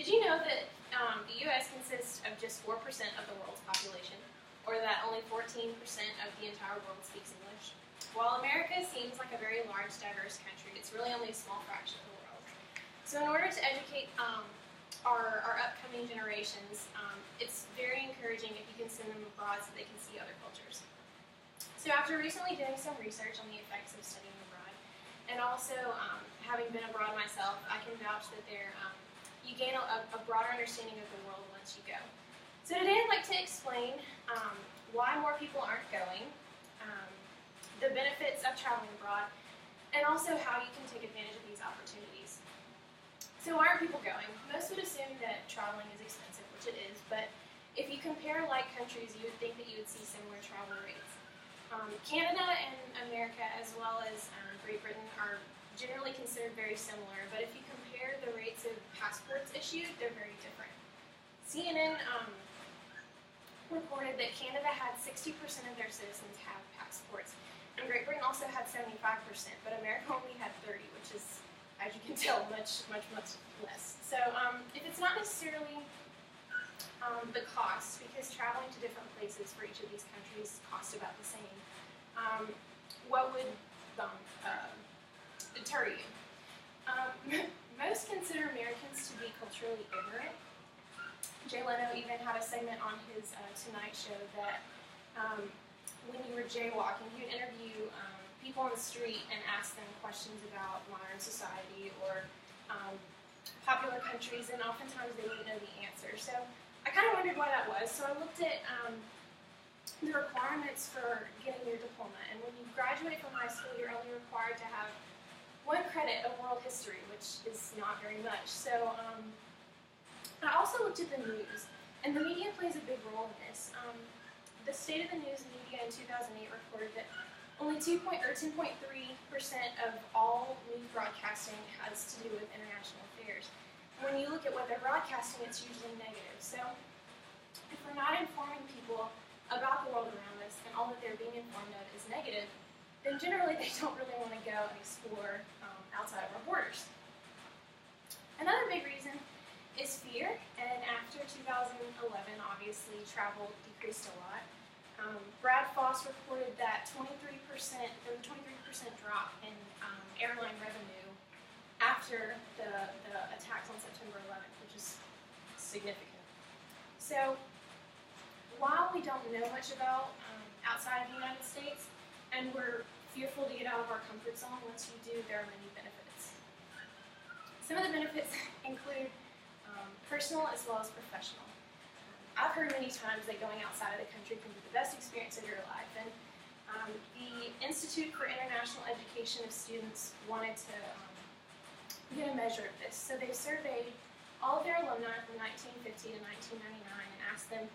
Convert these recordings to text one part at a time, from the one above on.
Did you know that the U.S. consists of just 4% of the world's population, or that only 14% of the entire world speaks English? While America seems like a very large, diverse country, it's really only a small fraction of the world. So in order to educate our upcoming generations, it's very encouraging if you can send them abroad so they can see other cultures. So after recently doing some research on the effects of studying abroad, and also having been abroad myself, I can vouch that you gain a broader understanding of the world once you go. So today I'd like to explain why more people aren't going, the benefits of traveling abroad, and also how you can take advantage of these opportunities. So why aren't people going? Most would assume that traveling is expensive, which it is, but if you compare like countries, you would think that you would see similar travel rates. Canada and America, as well as Great Britain, are generally considered very similar, but if you compare the rates of passports issued, they're very different. CNN reported that Canada had 60% of their citizens have passports, and Great Britain also had 75%, but America only had 30%, which is, as you can tell, much less. So if it's not necessarily the cost, because traveling to different places for each of these countries costs about the same, what would deter you? Most consider Americans to be culturally ignorant. Jay Leno even had a segment on his Tonight Show that when you were jaywalking, he would interview people on the street and ask them questions about modern society or popular countries, and oftentimes they wouldn't know the answer. So I kind of wondered why that was, so I looked at the requirements for getting your diploma, and when you graduate from high school, you're only required to have 1 credit of world history, which is not very much. So I also looked at the news, and the media plays a big role in this. The State of the News media in 2008 reported that only 10.3% of all news broadcasting has to do with international affairs. When you look at what they're broadcasting, it's usually negative. So if we're not informing people about the world around us and all that they're being informed of is negative, then generally they don't really want to go and explore outside of our borders. Another big reason is fear, and after 2011, obviously travel decreased a lot. Brad Foss reported that there was a 23% drop in airline revenue after the attacks on September 11th, which is significant. So while we don't know much about outside of the United States, and we're fearful to get out of our comfort zone, once you do, there are many benefits. Some of the benefits include personal as well as professional. I've heard many times that going outside of the country can be the best experience of your life, and the Institute for International Education of Students wanted to get a measure of this. So they surveyed all of their alumni from 1950 to 1999 and asked them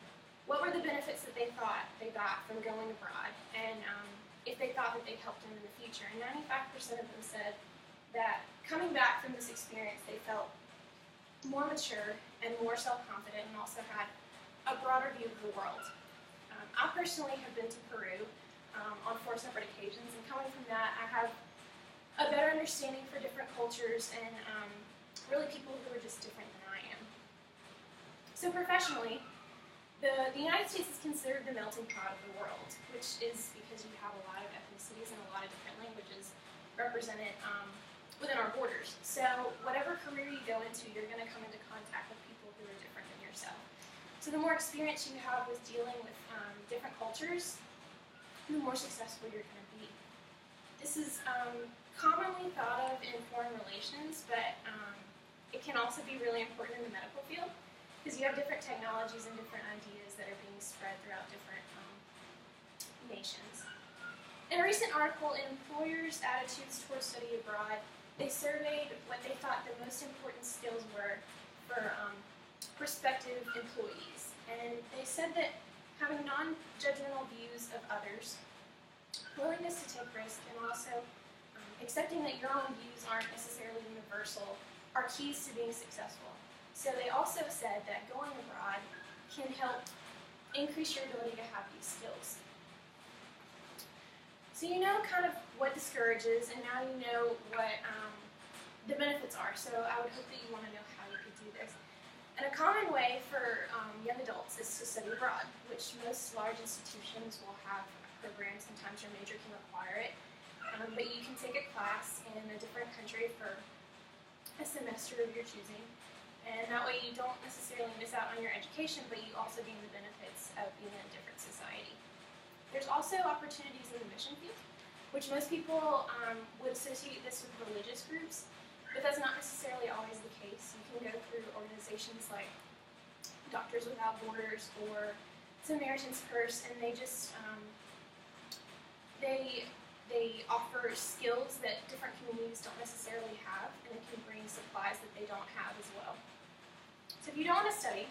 what were the benefits that they thought they got from going abroad, and if they thought that they helped them in the future. And 95% of them said that coming back from this experience, they felt more mature and more self-confident, and also had a broader view of the world. I personally have been to Peru on 4 separate occasions, and coming from that, I have a better understanding for different cultures and really people who are just different than I am. So professionally, the United States is considered the melting pot of the world, which is because you have a lot of ethnicities and a lot of different languages represented within our borders. So whatever career you go into, you're going to come into contact with people who are different than yourself. So the more experience you have with dealing with different cultures, the more successful you're going to be. This is commonly thought of in foreign relations, but it can also be really important in the medical field, because you have different technologies and different ideas that are being spread throughout different nations. In a recent article in Employers' Attitudes Towards Study Abroad, they surveyed what they thought the most important skills were for prospective employees. And they said that having non-judgmental views of others, willingness to take risks, and also accepting that your own views aren't necessarily universal are keys to being successful. So they also said that going abroad can help increase your ability to have these skills. So you know kind of what discourages, and now you know what the benefits are. So I would hope that you want to know how you could do this. And a common way for young adults is to study abroad, which most large institutions will have a program. Sometimes your major can require it. But you can take a class in a different country for a semester of your choosing. And that way you don't necessarily miss out on your education, but you also gain the benefits of being in a different society. There's also opportunities in the mission field, which most people would associate this with religious groups, but that's not necessarily always the case. You can go through organizations like Doctors Without Borders or Samaritan's Purse, and they just they offer skills that different communities don't necessarily have, and it can bring supplies that they don't have as well. So if you don't want to study,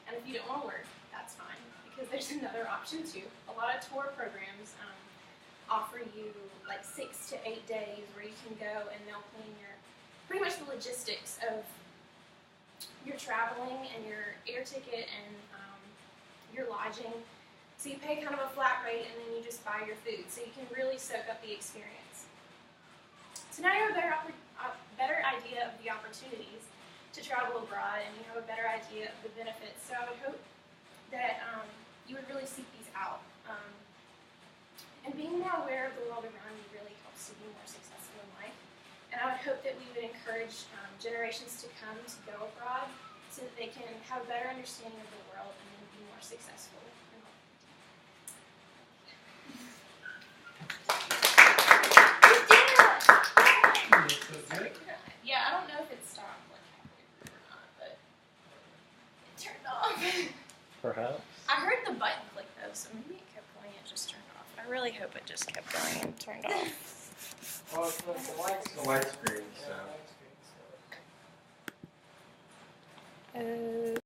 and if you don't want to work, that's fine, because there's another option too. A lot of tour programs offer you like 6 to 8 days where you can go and they'll plan your pretty much the logistics of your traveling and your air ticket and your lodging. So you pay kind of a flat rate and then you just buy your food. So you can really soak up the experience. So now you have a better idea of the opportunities to travel abroad, and you have a better idea of the benefits. So I would hope that you would really seek these out. And being more aware of the world around you really helps to be more successful in life. And I would hope that we would encourage generations to come to go abroad so that they can have a better understanding of the world and then be more successful in life. Yeah, I don't know if it stopped like halfway through or not, but it turned off. Perhaps. I heard the button click though, so maybe it kept going, it just turned off. I really hope it just kept going and turned off. Well, it's the light screen, so.